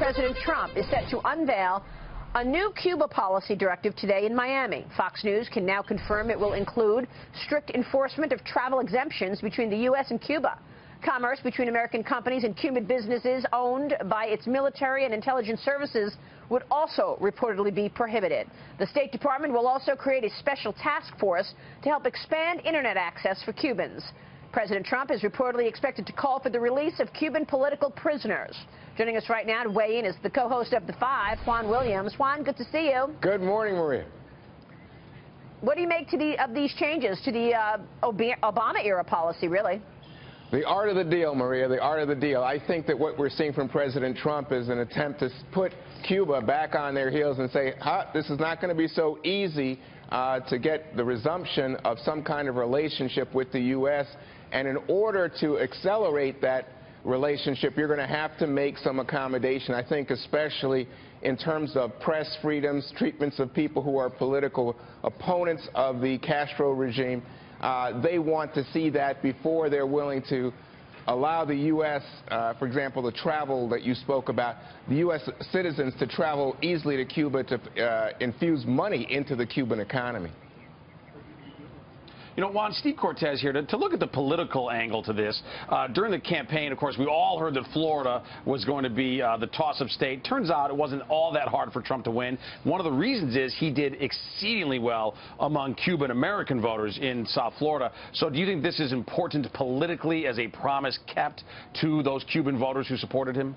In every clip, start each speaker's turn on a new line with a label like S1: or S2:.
S1: President Trump is set to unveil a new Cuba policy directive today in Miami. Fox News can now confirm it will include strict enforcement of travel exemptions between the U.S. and Cuba. Commerce between American companies and Cuban businesses owned by its military and intelligence services would also reportedly be prohibited. The State Department will also create a special task force to help expand Internet access for Cubans. President Trump is reportedly expected to call for the release of Cuban political prisoners. Joining us right now to weigh in is the co-host of The Five, Juan Williams. Juan, good to see you.
S2: Good morning, Maria.
S1: What do you make of these changes to the Obama-era policy, really?
S2: The art of the deal, Maria, the art of the deal. I think that what we're seeing from President Trump is an attempt to put Cuba back on their heels and say, this is not going to be so easy to get the resumption of some kind of relationship with the U.S. And in order to accelerate that relationship, you're going to have to make some accommodation. I think especially in terms of press freedoms, treatments of people who are political opponents of the Castro regime. They want to see that before they're willing to allow the U.S., for example, the travel that you spoke about, the U.S. citizens to travel easily to Cuba to infuse money into the Cuban economy.
S3: You know, Juan, Steve Cortez here to look at the political angle to this. During the campaign, of course, we all heard that Florida was going to be the toss-up state. Turns out it wasn't all that hard for Trump to win. One of the reasons is he did exceedingly well among Cuban-American voters in South Florida. So do you think this is important politically as a promise kept to those Cuban voters who supported him?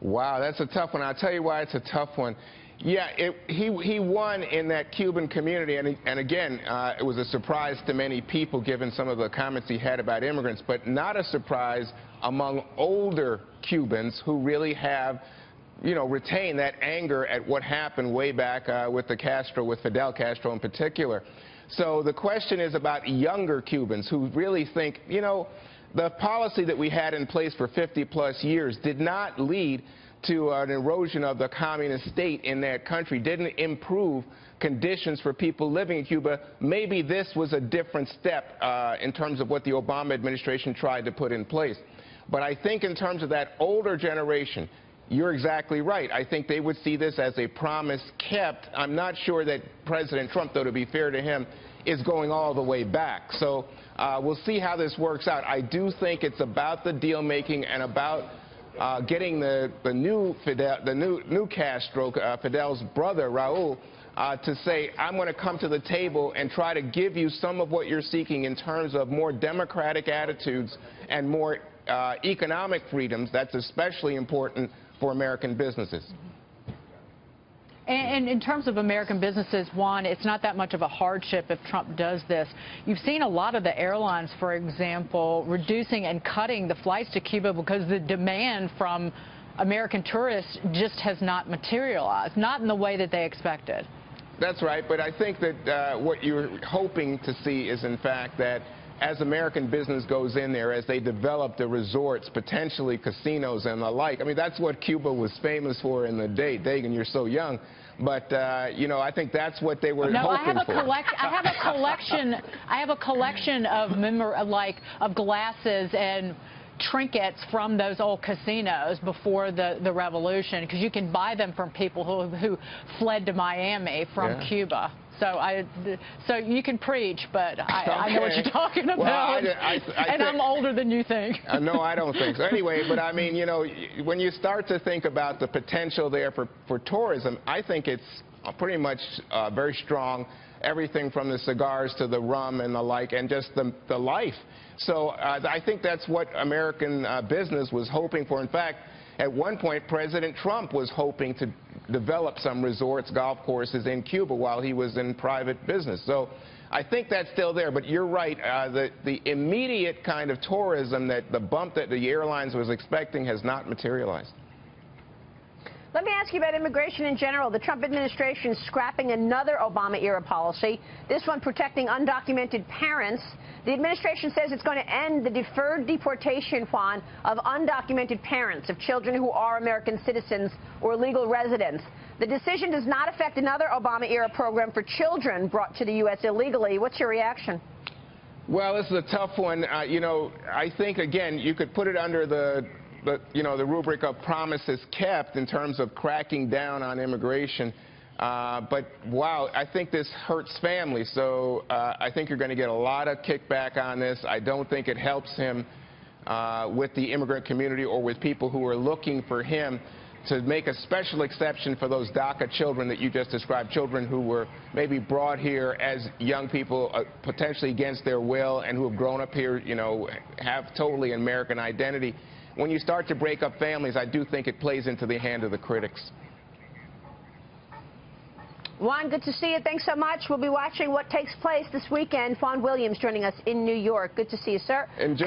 S2: Wow, that's a tough one. I'll tell you why it's a tough one. Yeah, he won in that Cuban community, and again, it was a surprise to many people given some of the comments he had about immigrants, but not a surprise among older Cubans who really have, retained that anger at what happened way back with Fidel Castro in particular. So the question is about younger Cubans who really think, the policy that we had in place for 50-plus years did not lead to an erosion of the communist state in that country, didn't improve conditions for people living in Cuba. Maybe this was a different step in terms of what the Obama administration tried to put in place. But I think in terms of that older generation, you're exactly right. I think they would see this as a promise kept. I'm not sure that President Trump, though, to be fair to him, is going all the way back. So we'll see how this works out. I do think it's about the deal making and about getting the new Castro, Fidel's brother, Raul, to say, I'm going to come to the table and try to give you some of what you're seeking in terms of more democratic attitudes and more economic freedoms. That's especially important for American businesses.
S4: And in terms of American businesses, Juan, it's not that much of a hardship if Trump does this. You've seen a lot of the airlines, for example, reducing and cutting the flights to Cuba because the demand from American tourists just has not materialized, not in the way that they expected.
S2: That's right, but I think that what you're hoping to see is, in fact, that as American business goes in there, as they develop the resorts, potentially casinos and the like. I mean, that's what Cuba was famous for in the day. Dagan, you're so young. But, I think that's what they were hoping for.
S4: I have a collection of glasses and trinkets from those old casinos before the revolution, because you can buy them from people who fled to Miami from Cuba. So you can preach, but I know what you're talking about.
S2: Well,
S4: I'm older than you think.
S2: No, I don't think so. Anyway, but I mean, when you start to think about the potential there for tourism, I think it's pretty much very strong. Everything from the cigars to the rum and the like, and just the life. So I think that's what American business was hoping for. In fact, at one point, President Trump was hoping to develop some resorts, golf courses in Cuba while he was in private business. So I think that's still there. But you're right. The immediate kind of tourism, the bump that the airlines was expecting, has not materialized.
S1: Let me ask you about immigration in general. The Trump administration is scrapping another Obama-era policy, this one protecting undocumented parents. The administration says it's going to end the deferred deportation, Juan, of undocumented parents of children who are American citizens or legal residents. The decision does not affect another Obama-era program for children brought to the U.S. illegally. What's your reaction?
S2: Well, this is a tough one. I think, again, you could put it under the the rubric of promises kept in terms of cracking down on immigration. But, wow, I think this hurts families. So I think you're going to get a lot of kickback on this. I don't think it helps him with the immigrant community or with people who are looking for him to make a special exception for those DACA children that you just described, children who were maybe brought here as young people, potentially against their will, and who have grown up here, have totally American identity. When you start to break up families, I do think it plays into the hand of the critics.
S1: Juan, good to see you. Thanks so much. We'll be watching what takes place this weekend. Juan Williams joining us in New York. Good to see you, sir.
S2: Enjoy.